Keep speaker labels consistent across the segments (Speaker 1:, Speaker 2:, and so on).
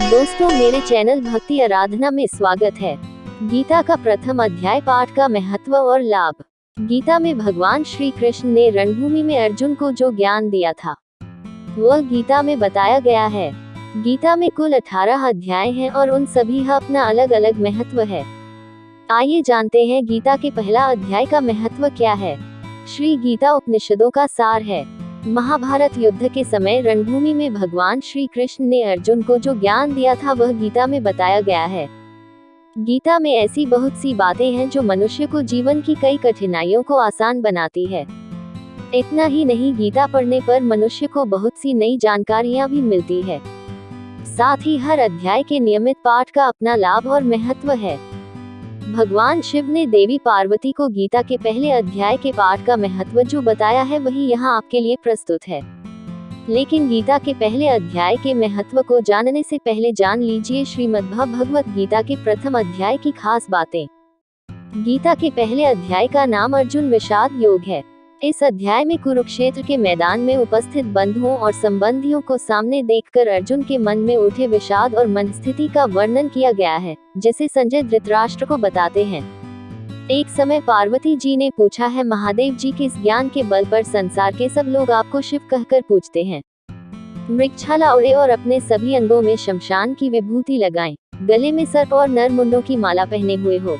Speaker 1: दोस्तों, मेरे चैनल भक्ति आराधना में स्वागत है। गीता का प्रथम अध्याय पाठ का महत्व और लाभ। गीता में भगवान श्री कृष्ण ने रणभूमि में अर्जुन को जो ज्ञान दिया था वह गीता में बताया गया है। गीता में कुल 18 अध्याय हैं और उन सभी का अपना अलग अलग महत्व है। आइए जानते हैं गीता के पहला अध्याय का महत्व क्या है। श्री गीता उपनिषदों का सार है। महाभारत युद्ध के समय रणभूमि में भगवान श्री कृष्ण ने अर्जुन को जो ज्ञान दिया था वह गीता में बताया गया है। गीता में ऐसी बहुत सी बातें हैं जो मनुष्य को जीवन की कई कठिनाइयों को आसान बनाती है। इतना ही नहीं, गीता पढ़ने पर मनुष्य को बहुत सी नई जानकारियां भी मिलती है। साथ ही हर अध्याय के नियमित पाठ का अपना लाभ और महत्व है। भगवान शिव ने देवी पार्वती को गीता के पहले अध्याय के पाठ का महत्व जो बताया है वही यहाँ आपके लिए प्रस्तुत है। लेकिन गीता के पहले अध्याय के महत्व को जानने से पहले जान लीजिए श्रीमद्भगवत गीता के प्रथम अध्याय की खास बातें। गीता के पहले अध्याय का नाम अर्जुन विषाद योग है। इस अध्याय में कुरुक्षेत्र के मैदान में उपस्थित बंधुओं और संबंधियों को सामने देखकर अर्जुन के मन में उठे विषाद और मन स्थिति का वर्णन किया गया है, जिसे संजय धृतराष्ट्र को बताते हैं। एक समय पार्वती जी ने पूछा है, महादेव जी किस ज्ञान के बल पर संसार के सब लोग आपको शिव कहकर पूछते हैं। मृगछाला उड़े और अपने सभी अंगों में शमशान की विभूति लगाएं, गले में सर्प और नर मुंडों की माला पहने हुए हो,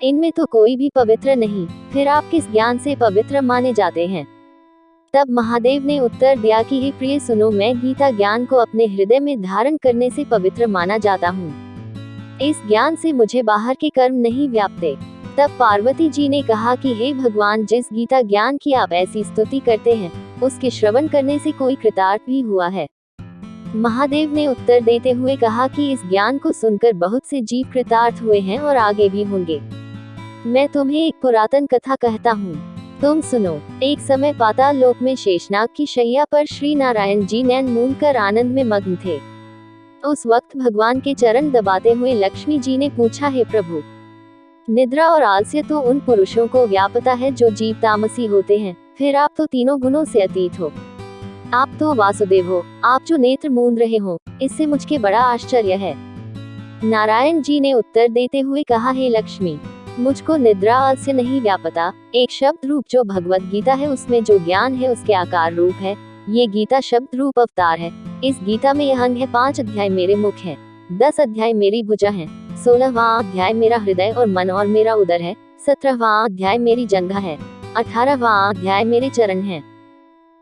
Speaker 1: इनमें तो कोई भी पवित्र नहीं, फिर आप किस ज्ञान से पवित्र माने जाते हैं। तब महादेव ने उत्तर दिया कि हे प्रिय सुनो, मैं गीता ज्ञान को अपने हृदय में धारण करने से पवित्र माना जाता हूँ। इस ज्ञान से मुझे बाहर के कर्म नहीं व्यापते। तब पार्वती जी ने कहा कि हे भगवान, जिस गीता ज्ञान की आप ऐसी स्तुति करते हैं उसके श्रवण करने से कोई कृतार्थ भी हुआ है। महादेव ने उत्तर देते हुए कहा कि इस ज्ञान को सुनकर बहुत से जीव कृतार्थ हुए हैं और आगे भी होंगे। मैं तुम्हें एक पुरातन कथा कहता हूँ, तुम सुनो। एक समय पाताल लोक में शेषनाग की शैया पर श्री नारायण जी नैन मूंद कर आनंद में मग्न थे। उस वक्त भगवान के चरण दबाते हुए लक्ष्मी जी ने पूछा, हे प्रभु, निद्रा और आलस्य तो उन पुरुषों को व्यापता है जो जीव तामसी होते हैं, फिर आप तो तीनों गुणों से अतीत हो। आप तो वासुदेव हो, आप जो नेत्र मूंद रहे हो, इससे मुझके बड़ा आश्चर्य है। नारायण जी ने उत्तर देते हुए कहा, हे लक्ष्मी, मुझको निद्रा आलस्य नहीं व्यापता। एक शब्द रूप जो भगवत गीता है उसमें जो ज्ञान है उसके आकार रूप है। ये गीता शब्द रूप अवतार है। इस गीता में यह अंग है, 5 अध्याय मेरे मुख हैं, 10 अध्याय मेरी भुजा हैं, 16वां अध्याय मेरा हृदय और मन और मेरा उदर है, 17वां अध्याय मेरी जंघा है, 18वां अध्याय मेरे चरण हैं।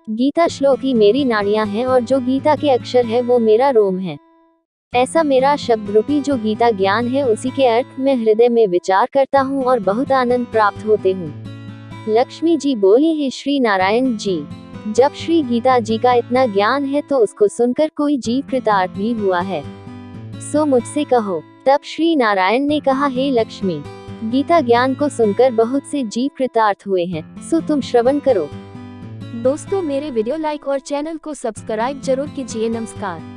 Speaker 1: गीता श्लोक ही मेरी नाड़ियां हैं और जो गीता के अक्षर है वो मेरा रोम है। ऐसा मेरा शब्द रूपी जो गीता ज्ञान है उसी के अर्थ में हृदय में विचार करता हूँ और बहुत आनंद प्राप्त होते हूँ। लक्ष्मी जी बोली, हे श्री नारायण जी, जब श्री गीता जी का इतना ज्ञान है तो उसको सुनकर कोई जीव कृतार्थ भी हुआ है, सो मुझसे कहो। तब श्री नारायण ने कहा, हे लक्ष्मी, गीता ज्ञान को सुनकर बहुत से जीव कृतार्थ हुए हैं, सो तुम श्रवण करो। दोस्तों, मेरे वीडियो लाइक और चैनल को सब्सक्राइब जरूर कीजिए। नमस्कार।